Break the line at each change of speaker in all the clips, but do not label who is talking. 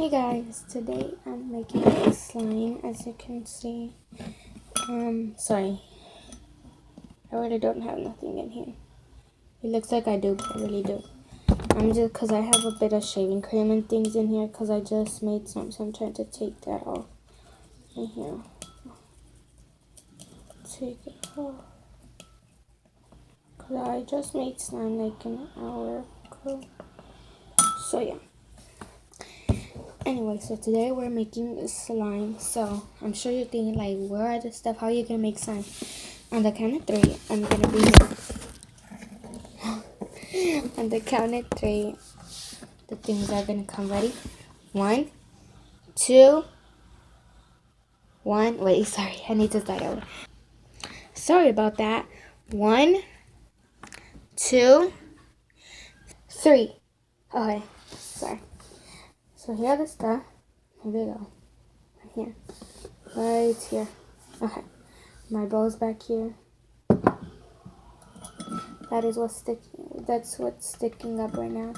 Hey guys, today I'm making a slime, as you can see. Sorry, I really don't have nothing in here. It looks like I do, but I really do. Just because I have a bit of shaving cream and things in here because I just made some, so I'm trying to take that off in here. Take it off. Because I just made slime like an hour ago. So yeah. Anyway, so today we're making slime. So I'm sure you're thinking like, where are the stuff? How are you gonna make slime? On the count of three, I'm gonna be on the count of three, the things are gonna come ready. 1, 2, 1. Wait, sorry, I need to start over. Sorry about that. 1, 2, 3. Okay, sorry. So here are the stuff. Here we go. Right here. Right here. Okay. My bowl's back here. That's what's sticking up right now.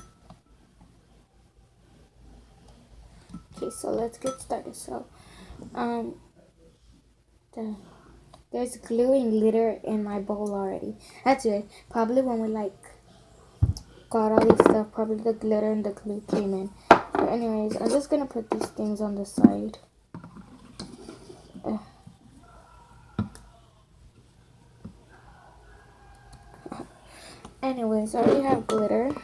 Okay, so let's get started. So, there's glue and glitter in my bowl already. That's it. Probably when we got all this stuff, probably the glitter and the glue came in. But anyways, I'm just gonna put these things on the side. Anyways, I already have glitter.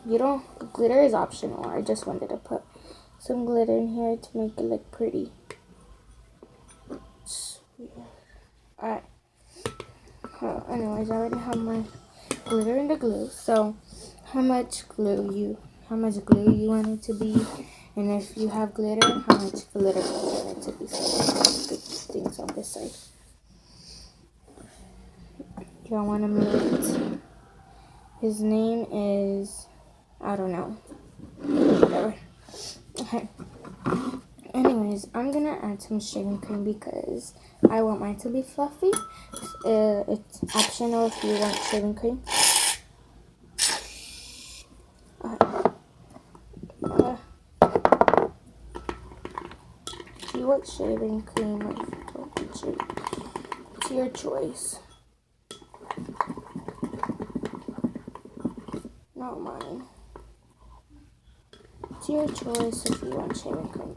Glitter is optional. I just wanted to put some glitter in here to make it look pretty. Alright. Anyways, I already have my glitter and the glue. So, how much glue you want it to be, and if you have glitter, how much glitter you want it to be. So, put things on this side. Do I want to meet? His name is, I don't know. Whatever. Okay. Anyways, I'm gonna add some shaving cream because I want mine to be fluffy. It's optional if you want shaving cream. If you want shaving cream or if you don't want shaving cream, it's your choice. Not mine. It's your choice if you want shaving cream.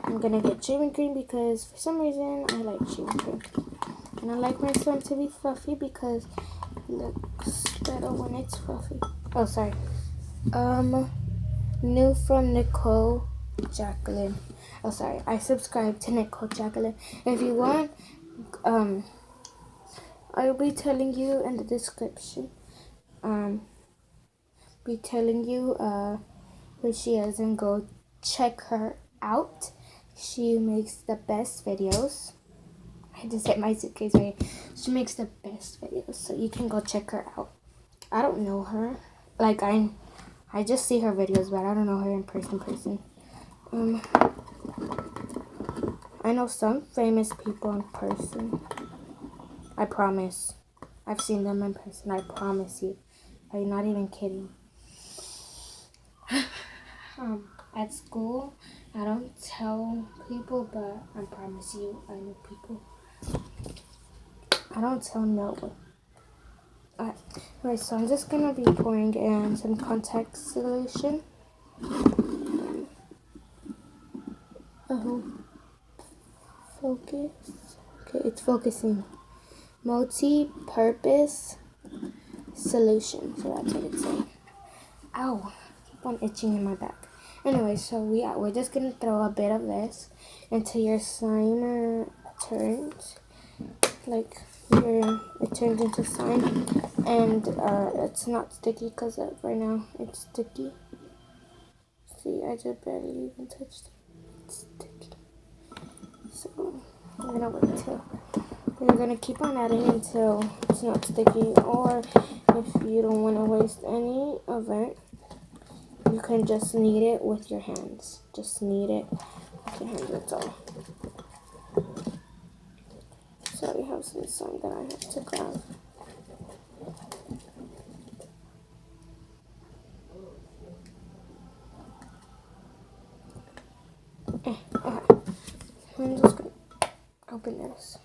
I'm gonna get shaving cream because for some reason I like shaving cream. And I like my slime to be fluffy because it looks better when it's fluffy. Oh, sorry. New from Nichole Jackelyn. Oh, sorry. I subscribe to Nichole Jackelyn. If you want, I'll be telling you in the description. Be telling you who she is, and go check her out. She makes the best videos. I just hit my suitcase right here. She makes the best videos, so you can go check her out. I don't know her. Like, I just see her videos, but I don't know her in person. I know some famous people in person. I promise. I've seen them in person. I promise you. I'm not even kidding. At school, I don't tell people, but I promise you, I know people. I don't tell no one. Alright, so I'm just gonna be pouring in some contact solution. Focus. Okay, it's focusing. Multi-purpose solution. So that's what it's saying. Ow! Keep on itching in my back. Anyway, so we're just gonna throw a bit of this until your slime turns like it turns into slime, and it's not sticky because right now it's sticky. See, I just barely even touched it. It's sticky. So I'm gonna wait till we're gonna keep on adding until it's not sticky, or if you don't want to waste any of it, you can just knead it with your hands. Just knead it with your hands, that's all. So we have some slime that I have to grab. goodness.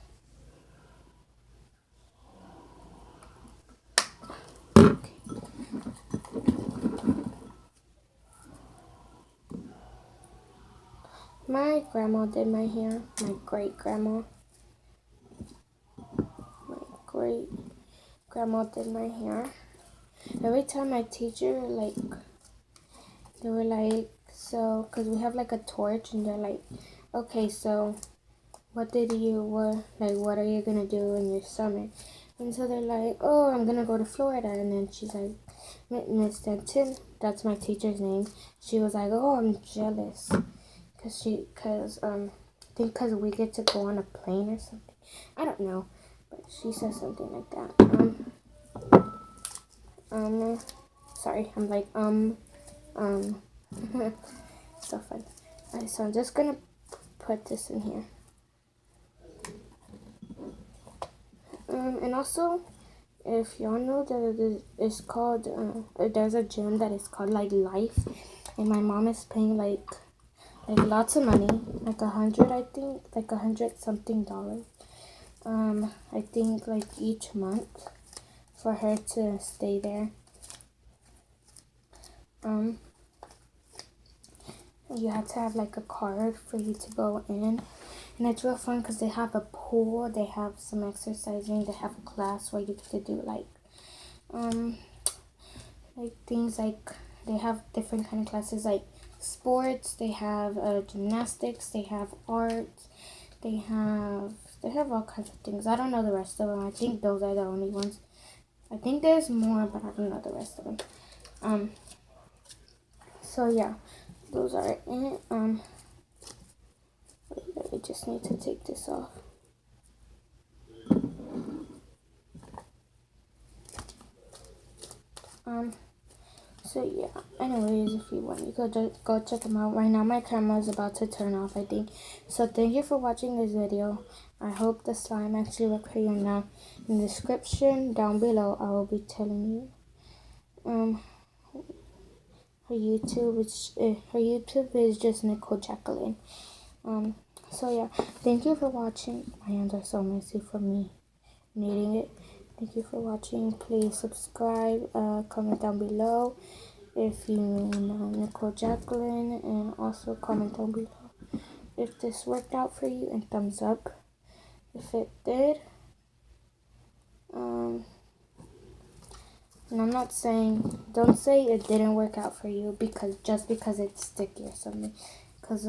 My grandma did my hair. My great-grandma. My great-grandma did my hair. Every time my teacher, like, they were like, so, because we have, like, a torch, and they're like, okay, so, what are you going to do in your summer? And so they're like, oh, I'm going to go to Florida. And then she's like, Miss Denton, that's my teacher's name. She was like, oh, I'm jealous. I think because we get to go on a plane or something. I don't know. But she said something like that. Sorry, I'm like, so fun. Alright, so I'm just gonna put this in here. And also, if y'all know that it's called, there's a gym that is called, like, Life. And my mom is paying, like lots of money, like $100, I think, like $100 something. I think, like, each month for her to stay there. You have to have, like, a card for you to go in, and it's real fun because they have a pool, they have some exercising, they have a class where you get to do, like things like, they have different kind of classes, like sports, they have gymnastics, they have art, they have all kinds of things. I don't know the rest of them. I think those are the only ones. I think there's more, but I don't know the rest of them. So yeah, those are it. I just need to take this off. So yeah, anyways, if you want, you go check them out. Right now my camera is about to turn off, I think. So thank you for watching this video. I hope the slime actually worked for you. Now in the description down below I will be telling you her YouTube is just Nichole Jackelyn. So yeah, thank you for watching. My hands are so messy from me kneading it. Thank you for watching. Please subscribe, comment down below if you know Nichole Jackelyn, and also comment down below if this worked out for you, and thumbs up if it did. And I'm not saying, don't say it didn't work out for you because it's sticky or something, because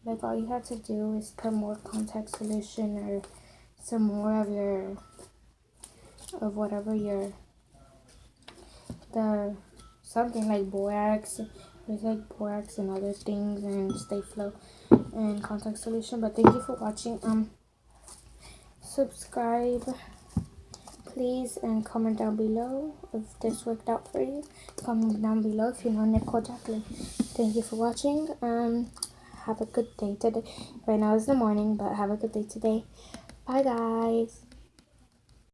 like, all you have to do is put more contact solution or some more of whatever something like borax. There's like borax and other things, and Stay Flow and contact solution. But thank you for watching. Subscribe please, and comment down below if this worked out for you. Comment down below if you know Nichole Jackelyn. Thank you for watching. Have a good day today. Right now is the morning, but have a good day today. Bye guys.